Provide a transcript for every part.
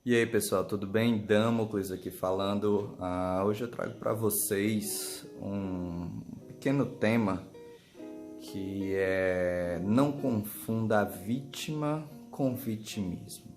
E aí pessoal, tudo bem? Damocles aqui falando. Hoje eu trago para vocês um pequeno tema que é: não confunda a vítima com vitimismo.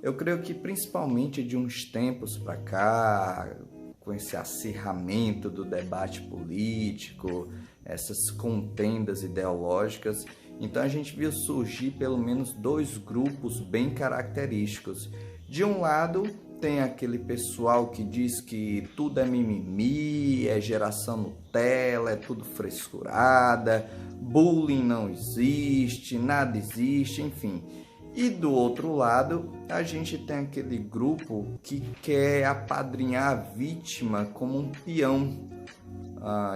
Eu creio que principalmente de uns tempos para cá, com esse acirramento do debate político, essas contendas ideológicas, então a gente viu surgir pelo menos dois grupos bem característicos. De um lado, tem aquele pessoal que diz que tudo é mimimi, é geração Nutella, é tudo frescurada, bullying não existe, nada existe, enfim. E do outro lado, a gente tem aquele grupo que quer apadrinhar a vítima como um peão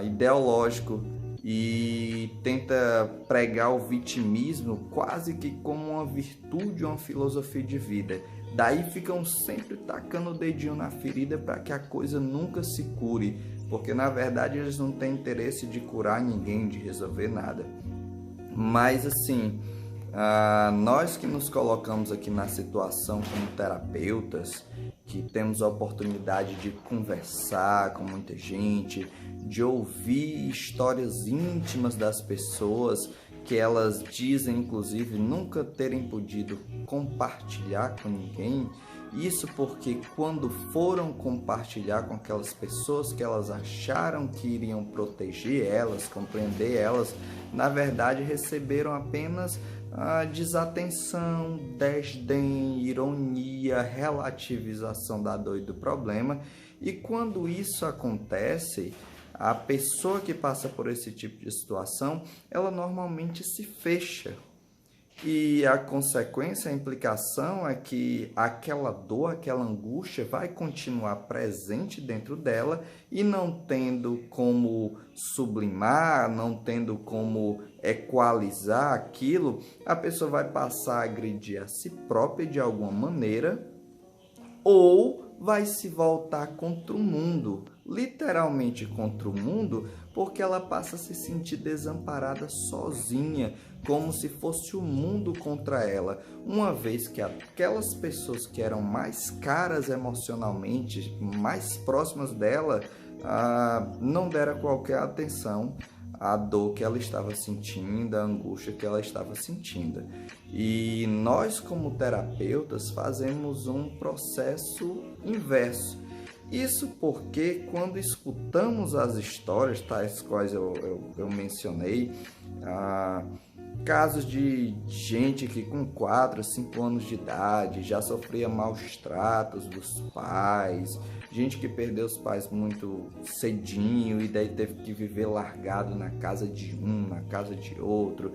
ideológico e tenta pregar o vitimismo quase que como uma virtude, uma filosofia de vida. Daí ficam sempre tacando o dedinho na ferida para que a coisa nunca se cure, porque na verdade eles não têm interesse de curar ninguém, de resolver nada. Mas assim, nós que nos colocamos aqui na situação como terapeutas, que temos a oportunidade de conversar com muita gente, de ouvir histórias íntimas das pessoas que elas dizem, inclusive, nunca terem podido compartilhar com ninguém. Isso porque quando foram compartilhar com aquelas pessoas que elas acharam que iriam proteger elas, compreender elas, na verdade receberam apenas desatenção, desdém, ironia, relativização da dor e do problema. E quando isso acontece, a pessoa que passa por esse tipo de situação, ela normalmente se fecha. E a consequência, a implicação é que aquela dor, aquela angústia vai continuar presente dentro dela e não tendo como sublimar, não tendo como equalizar aquilo, a pessoa vai passar a agredir a si própria de alguma maneira ou vai se voltar contra o mundo, literalmente contra o mundo, porque ela passa a se sentir desamparada sozinha, como se fosse o mundo contra ela, uma vez que aquelas pessoas que eram mais caras emocionalmente, mais próximas dela, não deram qualquer atenção à dor que ela estava sentindo, à angústia que ela estava sentindo. E nós, como terapeutas, fazemos um processo inverso. Isso porque quando escutamos as histórias, tais quais eu mencionei, casos de gente que com 4, 5 anos de idade já sofria maus tratos dos pais, gente que perdeu os pais muito cedinho e daí teve que viver largado na casa de um, na casa de outro,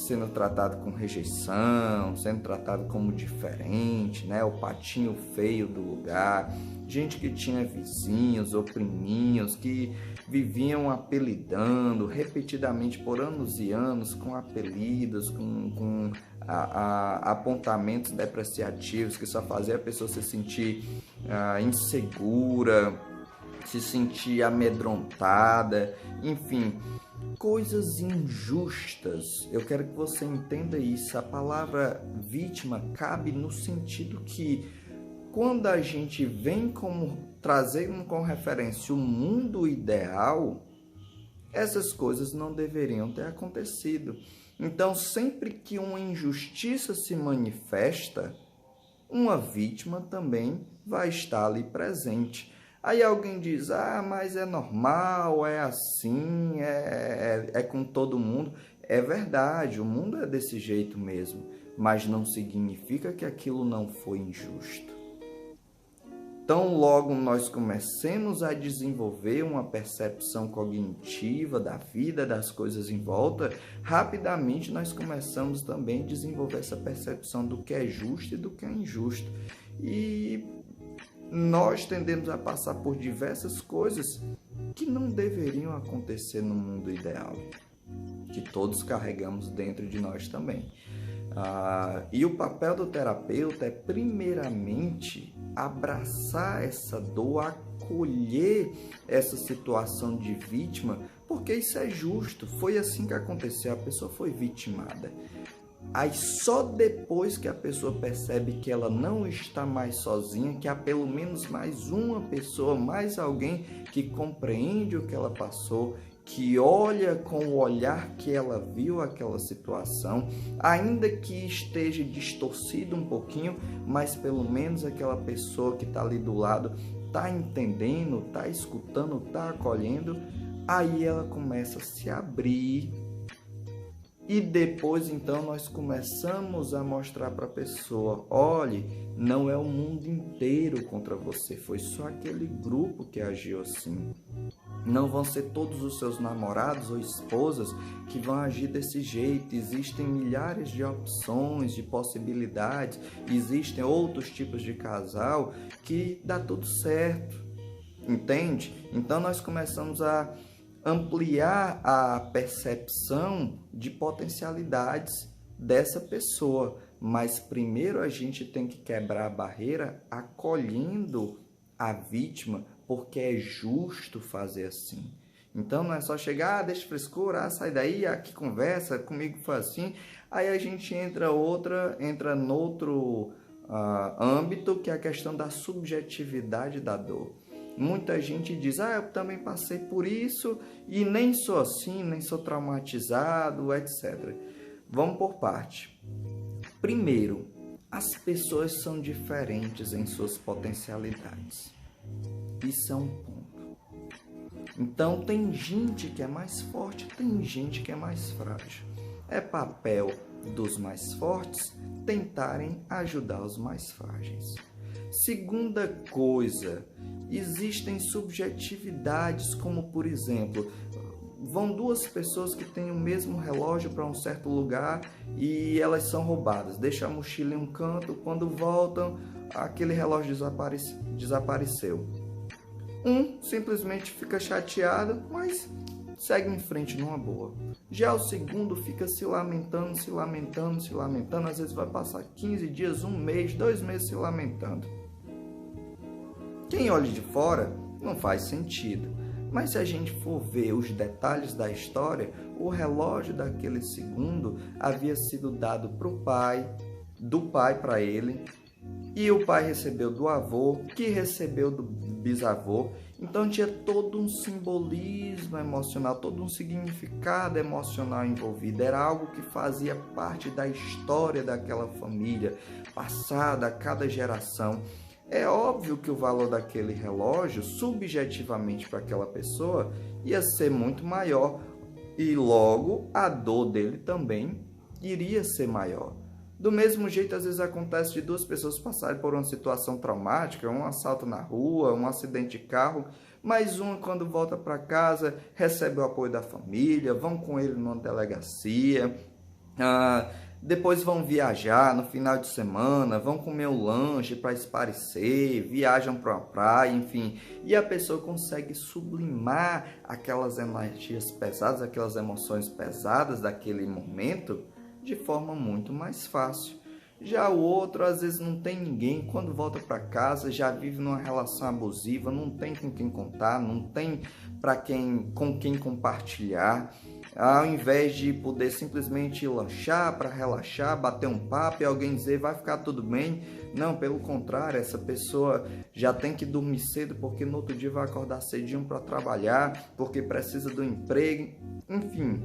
sendo tratado com rejeição, sendo tratado como diferente, né? O patinho feio do lugar. Gente que tinha vizinhos ou priminhos que viviam apelidando repetidamente por anos e anos com apelidos, com apontamentos depreciativos que só fazia a pessoa se sentir insegura, se sentir amedrontada, enfim, coisas injustas. Eu quero que você entenda isso. A palavra vítima cabe no sentido que quando a gente vem trazendo como referência o mundo ideal, essas coisas não deveriam ter acontecido. Então, sempre que uma injustiça se manifesta, uma vítima também vai estar ali presente. Aí alguém diz, mas é normal, é assim, é com todo mundo. É verdade, o mundo é desse jeito mesmo, mas não significa que aquilo não foi injusto. Tão logo nós comecemos a desenvolver uma percepção cognitiva da vida, das coisas em volta, rapidamente nós começamos também a desenvolver essa percepção do que é justo e do que é injusto. E nós tendemos a passar por diversas coisas que não deveriam acontecer no mundo ideal, que todos carregamos dentro de nós também. E o papel do terapeuta é, primeiramente, abraçar essa dor, acolher essa situação de vítima, porque isso é justo, foi assim que aconteceu, a pessoa foi vitimada. Aí só depois que a pessoa percebe que ela não está mais sozinha, que há pelo menos mais uma pessoa, mais alguém que compreende o que ela passou, que olha com o olhar que ela viu aquela situação, ainda que esteja distorcido um pouquinho, mas pelo menos aquela pessoa que está ali do lado está entendendo, está escutando, está acolhendo, aí ela começa a se abrir. E depois, então, nós começamos a mostrar para a pessoa, olhe, não é o mundo inteiro contra você, foi só aquele grupo que agiu assim. Não vão ser todos os seus namorados ou esposas que vão agir desse jeito. Existem milhares de opções, de possibilidades, existem outros tipos de casal que dá tudo certo, entende? Então, nós começamos a ampliar a percepção de potencialidades dessa pessoa, mas primeiro a gente tem que quebrar a barreira acolhendo a vítima, porque é justo fazer assim. Então não é só chegar, deixa frescura, sai daí, aqui conversa, comigo foi assim, aí a gente entra noutro âmbito, que é a questão da subjetividade da dor. Muita gente diz, eu também passei por isso e nem sou assim, nem sou traumatizado, etc. Vamos por parte. Primeiro, as pessoas são diferentes em suas potencialidades. Isso é um ponto. Então, tem gente que é mais forte, tem gente que é mais frágil. É papel dos mais fortes tentarem ajudar os mais frágeis. Segunda coisa, existem subjetividades, como por exemplo, vão duas pessoas que têm o mesmo relógio para um certo lugar e elas são roubadas. Deixam a mochila em um canto, quando voltam, aquele relógio desapareceu. Um simplesmente fica chateado, mas segue em frente numa boa. Já o segundo fica se lamentando, às vezes vai passar 15 dias, 1 mês, 2 meses se lamentando. Quem olha de fora não faz sentido, mas se a gente for ver os detalhes da história, o relógio daquele segundo havia sido dado para o pai, do pai para ele, e o pai recebeu do avô, que recebeu do bisavô. Então tinha todo um simbolismo emocional, todo um significado emocional envolvido. Era algo que fazia parte da história daquela família, passada a cada geração. É óbvio que o valor daquele relógio, subjetivamente para aquela pessoa, ia ser muito maior e logo a dor dele também iria ser maior. Do mesmo jeito, às vezes acontece de duas pessoas passarem por uma situação traumática, um assalto na rua, um acidente de carro, mas uma, quando volta para casa, recebe o apoio da família, vão com ele numa delegacia, depois vão viajar no final de semana, vão comer um lanche para espairecer, viajam para uma praia, enfim. E a pessoa consegue sublimar aquelas energias pesadas, aquelas emoções pesadas daquele momento de forma muito mais fácil. Já o outro, às vezes, não tem ninguém, quando volta para casa, já vive numa relação abusiva, não tem com quem contar, não tem com quem compartilhar. Ao invés de poder simplesmente lanchar para relaxar, bater um papo e alguém dizer vai ficar tudo bem, não, pelo contrário, essa pessoa já tem que dormir cedo porque no outro dia vai acordar cedinho para trabalhar, porque precisa do emprego, enfim.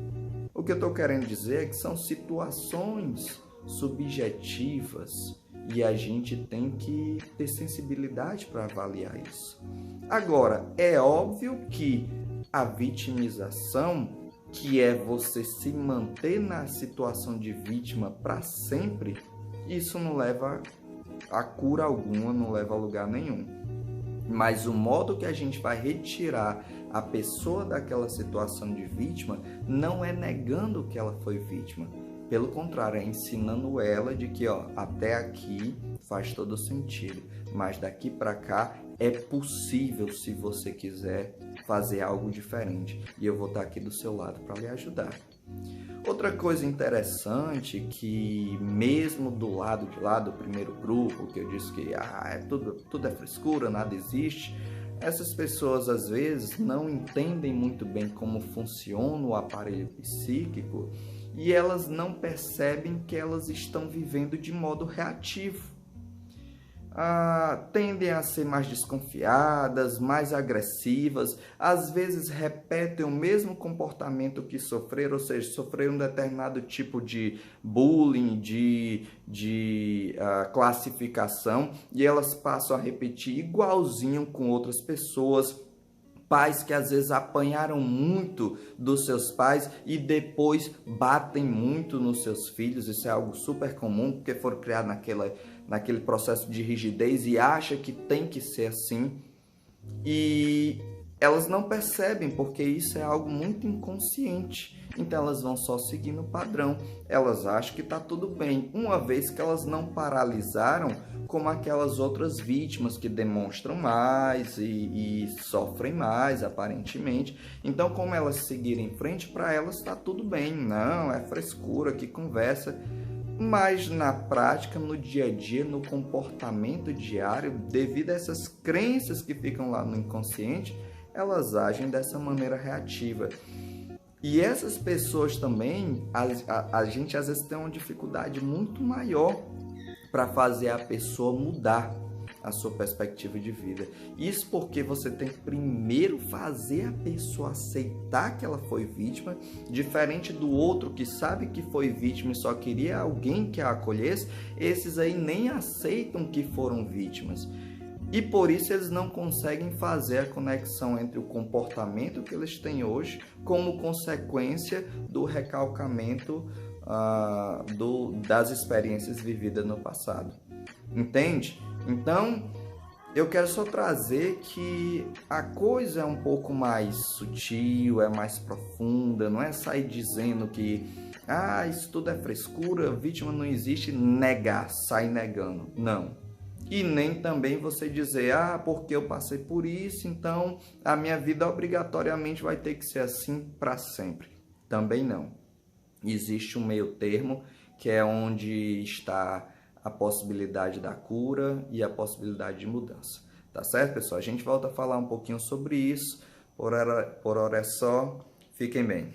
O que eu estou querendo dizer é que são situações subjetivas e a gente tem que ter sensibilidade para avaliar isso. Agora, é óbvio que a vitimização, que é você se manter na situação de vítima para sempre, isso não leva a cura alguma, não leva a lugar nenhum. Mas o modo que a gente vai retirar a pessoa daquela situação de vítima não é negando que ela foi vítima. Pelo contrário, é ensinando ela de que até aqui faz todo sentido, mas daqui para cá é possível se você quiser fazer algo diferente e eu vou estar aqui do seu lado para lhe ajudar. Outra coisa interessante que mesmo do lado de lá do primeiro grupo, que eu disse que tudo é frescura, nada existe, essas pessoas às vezes não entendem muito bem como funciona o aparelho psíquico e elas não percebem que elas estão vivendo de modo reativo. Tendem a ser mais desconfiadas, mais agressivas, às vezes repetem o mesmo comportamento que sofreram, ou seja, sofreram um determinado tipo de bullying, de classificação, e elas passam a repetir igualzinho com outras pessoas. Pais que às vezes apanharam muito dos seus pais e depois batem muito nos seus filhos. Isso é algo super comum, porque foram criados naquele processo de rigidez e acham que tem que ser assim. E elas não percebem, porque isso é algo muito inconsciente. Então elas vão só seguindo o padrão. Elas acham que está tudo bem, uma vez que elas não paralisaram como aquelas outras vítimas que demonstram mais e sofrem mais, aparentemente. Então, como elas seguirem em frente, para elas está tudo bem. Não, é frescura, que conversa. Mas na prática, no dia a dia, no comportamento diário, devido a essas crenças que ficam lá no inconsciente, elas agem dessa maneira reativa. E essas pessoas também, a gente às vezes tem uma dificuldade muito maior para fazer a pessoa mudar a sua perspectiva de vida. Isso porque você tem que primeiro fazer a pessoa aceitar que ela foi vítima, diferente do outro que sabe que foi vítima e só queria alguém que a acolhesse. Esses aí nem aceitam que foram vítimas. E por isso eles não conseguem fazer a conexão entre o comportamento que eles têm hoje como consequência do recalcamento das experiências vividas no passado. Entende? Então, eu quero só trazer que a coisa é um pouco mais sutil, é mais profunda, não é sair dizendo que isso tudo é frescura, vítima não existe, negar, sair negando. Não. E nem também você dizer, porque eu passei por isso, então a minha vida obrigatoriamente vai ter que ser assim para sempre. Também não. Existe um meio termo, que é onde está a possibilidade da cura e a possibilidade de mudança. Tá certo, pessoal? A gente volta a falar um pouquinho sobre isso. Por hora é só. Fiquem bem.